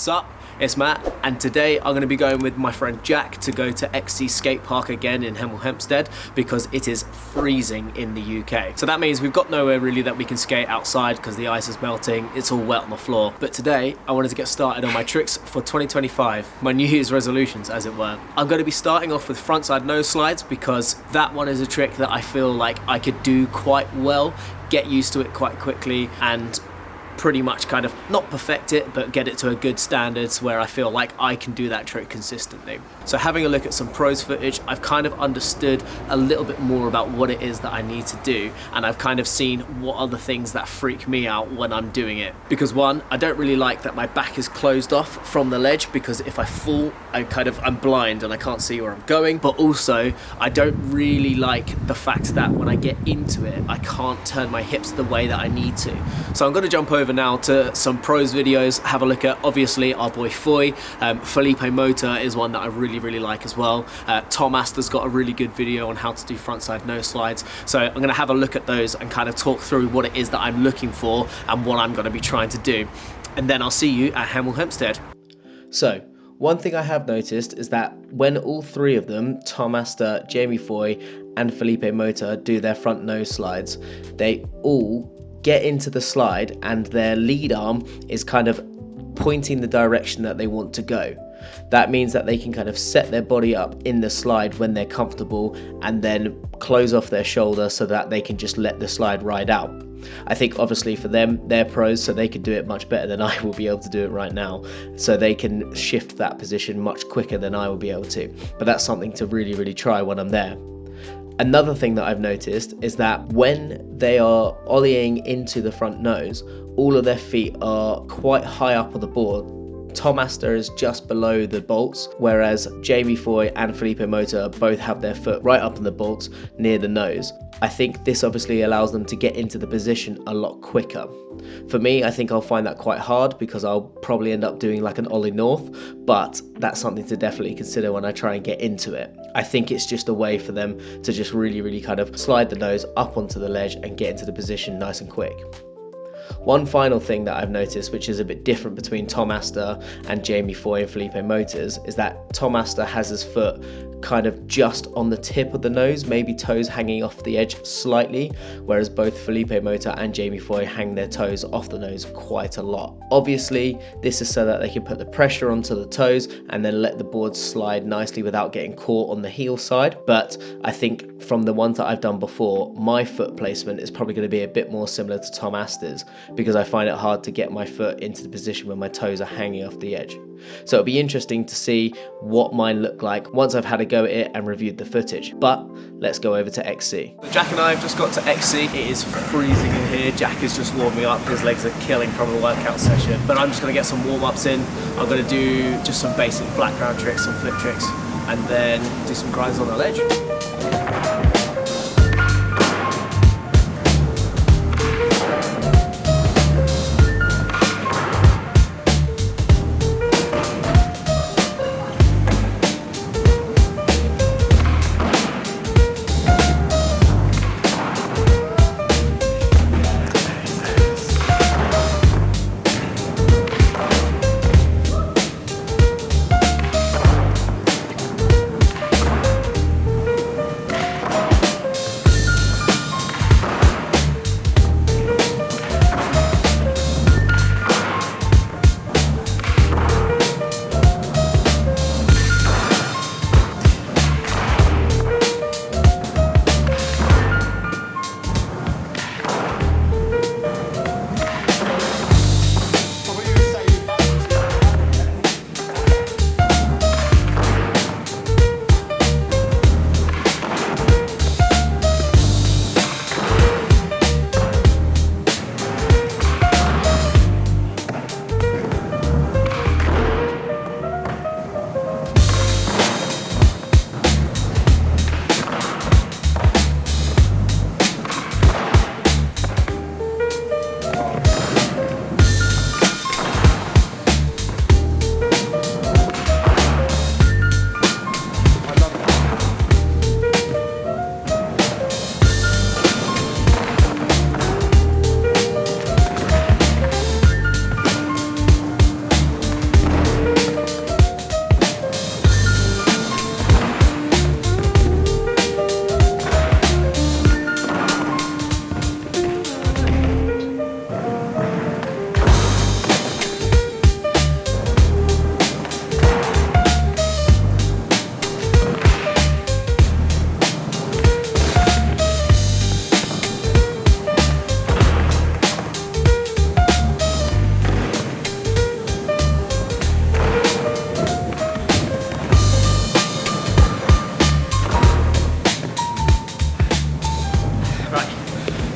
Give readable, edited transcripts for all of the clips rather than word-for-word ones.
Sup, it's Matt, and today I'm going to be going with my friend Jack to go to XC Skatepark again in Hemel Hempstead because it is freezing in the UK. So that means we've got nowhere really that we can skate outside because the ice is melting, it's all wet on the floor. But today I wanted to get started on my tricks for 2025, my New Year's resolutions as it were. I'm going to be starting off with frontside Noseslide because that one is a trick that I feel like I could do quite well, get used to it quite quickly, and pretty much kind of not perfect it but get it to a good standards where I feel like I can do that trick consistently. So having a look at some pros footage, I've kind of understood a little bit more about what it is that I need to do, and I've kind of seen what are the things that freak me out when I'm doing it. Because one, I don't really like that my back is closed off from the ledge, because if I fall I'm blind and I can't see where I'm going. But also I don't really like the fact that when I get into it I can't turn my hips the way that I need to. So I'm going to jump over now to some pros videos, have a look at obviously our boy Foy. Felipe Mota is one that I really like as well. Tom Asta's got a really good video on how to do frontside Noseslides. So I'm going to have a look at those and kind of talk through what it is that I'm looking for and what I'm going to be trying to do. And then I'll see you at Hemel Hempstead. So one thing I have noticed is that when all three of them, Tom Asta, Jamie Foy and Felipe Mota, do their front nose slides, they all get into the slide and their lead arm is kind of pointing the direction that they want to go. That means that they can kind of set their body up in the slide when they're comfortable and then close off their shoulder so that they can just let the slide ride out. I think obviously for them, they're pros, so they could do it much better than I will be able to do it right now. So they can shift that position much quicker than I will be able to. But that's something to really try when I'm there. Another thing that I've noticed is that when they are ollieing into the front nose, all of their feet are quite high up on the board. Tom Asta is just below the bolts, whereas Jamie Foy and Felipe Mota both have their foot right up on the bolts near the nose. I think this obviously allows them to get into the position a lot quicker. For me, I think I'll find that quite hard because I'll probably end up doing like an ollie north, but that's something to definitely consider when I try and get into it. I think it's just a way for them to just really kind of slide the nose up onto the ledge and get into the position nice and quick. One final thing that I've noticed, which is a bit different between Tom Asta and Jamie Foy and Felipe Mota's, is that Tom Asta has his foot kind of just on the tip of the nose, maybe toes hanging off the edge slightly, whereas both Felipe Mota and Jamie Foy hang their toes off the nose quite a lot. Obviously, this is so that they can put the pressure onto the toes and then let the board slide nicely without getting caught on the heel side. But I think from the ones that I've done before, my foot placement is probably going to be a bit more similar to Tom Asta's, because I find it hard to get my foot into the position when my toes are hanging off the edge. So it'll be interesting to see what mine look like once I've had a go at it and reviewed the footage. But let's go over to XC. Jack and I have just got to XC. It is freezing in here. Jack is just warming up. His legs are killing from a workout session. But I'm just going to get some warm-ups in. I'm going to do just some basic black ground tricks, some flip tricks, and then do some grinds on the ledge.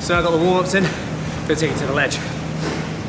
So I got the warm-ups in, gonna take it to the ledge.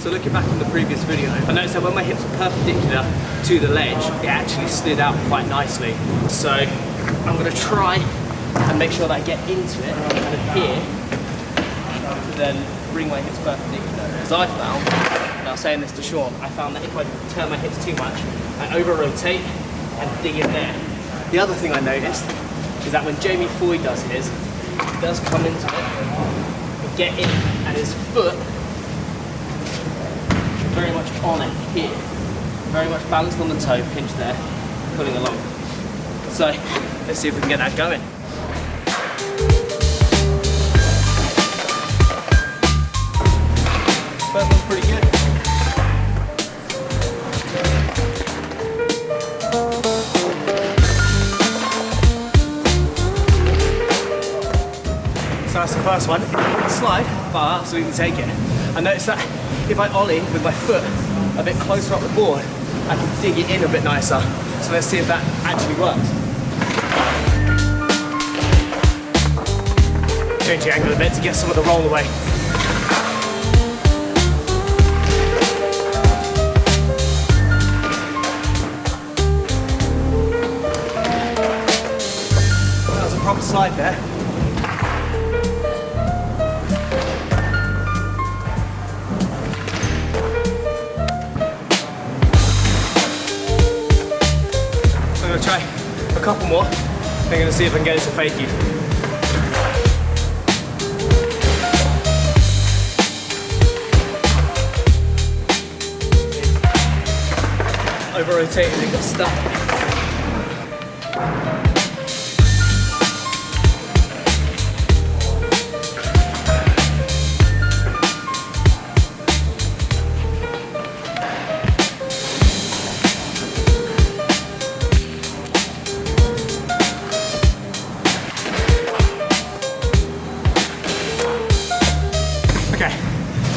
So looking back on the previous video, I noticed that when my hips were perpendicular to the ledge, it actually slid out quite nicely. So I'm gonna try and make sure that I get into it kind of here, to then bring my hips perpendicular. Because I found, and I was saying this to Sean, I found that if I turn my hips too much, I over-rotate and dig in there. The other thing I noticed is that when Jamie Foy does his, he does come into it, and get in, and his foot very much on it here, very much balanced on the toe, pinch there, pulling along. So let's see if we can get that going. First one's pretty good. So that's the first one. It won't slide, but I'll absolutely take it. I noticed that if I ollie with my foot a bit closer up the board, I can dig it in a bit nicer. So let's see if that actually works. Change the angle a bit to get some of the roll away. That was a proper slide there. Try a couple more. I'm going to see if I can get it to fakie. Over rotated and got stuck.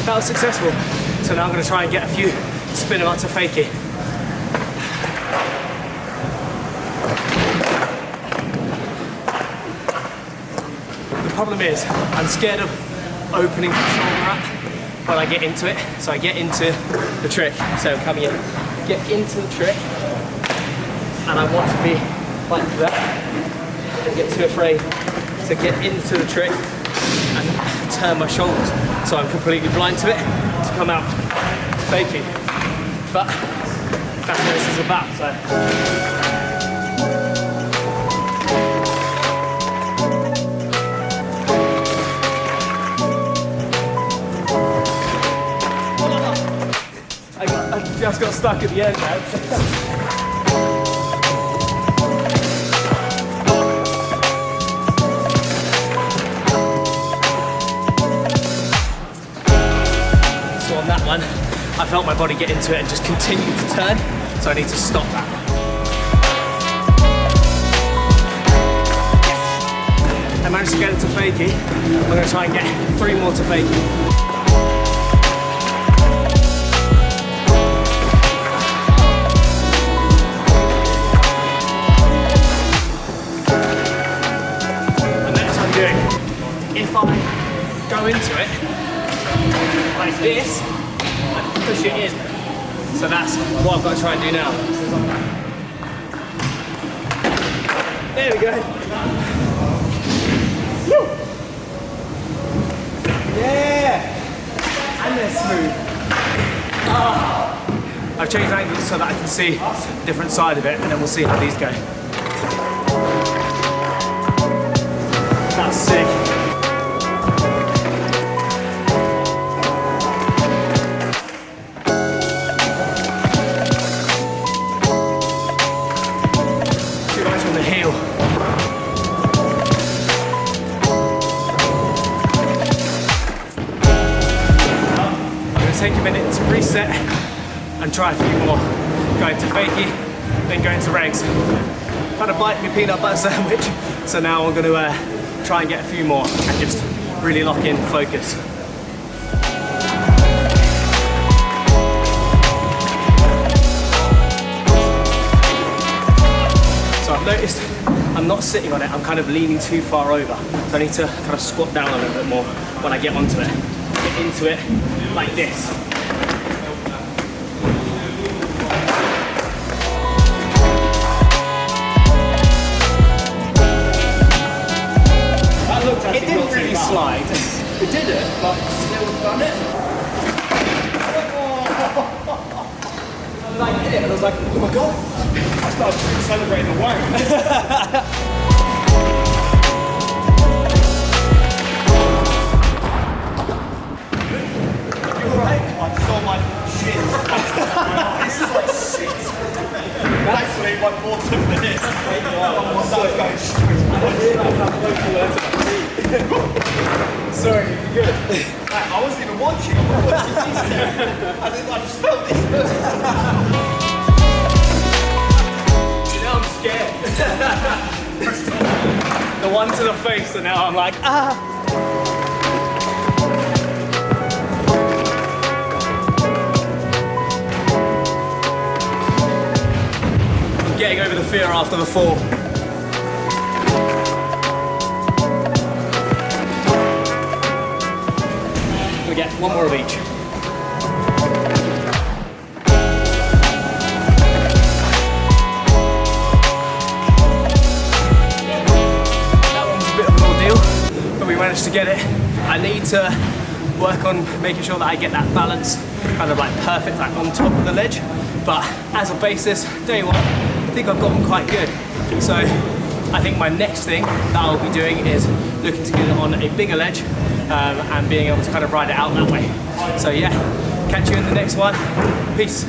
That was successful. So now I'm going to try and get a few spin them out to fakie. The problem is I'm scared of opening the shoulder up when I get into it. So I get into the trick. So come here, get into the trick, and I want to be like that. Don't get too afraid to get into the trick and turn my shoulders. So I'm completely blind to it, to come out faking. But that's what this is about, so. I just got stuck at the end, man. I felt my body get into it and just continue to turn, so I need to stop that. I managed to get it to fakie. I'm going to try and get 3 more to fakie. And that's what I'm doing. If I go into it like this, push it in. So that's what I've got to try and do now. There we go. Woo! Yeah! And they're smooth. Oh. I've changed angles so that I can see a different side of it, and then we'll see how these go. That's sick. Take a minute to reset and try a few more. Going to fakie, then going to regs. Trying to bite my peanut butter sandwich, so now I'm going to try and get a few more and just really lock in focus. So I've noticed I'm not sitting on it, I'm kind of leaning too far over. So I need to kind of squat down a little bit more when I get onto it. Get into it like this. It didn't really slide. It didn't, but still done it. I did it, and I was like, oh my god. I started celebrating the wine. You're right. I saw my shit. This is like shit. Actually, my bottom minute. I was going straight. I realised how close you were to my feet. Sorry, you're good. I wasn't even watching. I was watching these two. I just felt this. You know, I'm scared. The one to the face, and now I'm like, ah. Getting over the fear after the fall. We get one more of each. That one's a bit of an ordeal, but we managed to get it. I need to work on making sure that I get that balance kind of like perfect, like on top of the ledge. But as a basis, day one, I think I've gotten quite good. So I think my next thing that I'll be doing is looking to get it on a bigger ledge and being able to kind of ride it out that way. So yeah, catch you in the next one. Peace.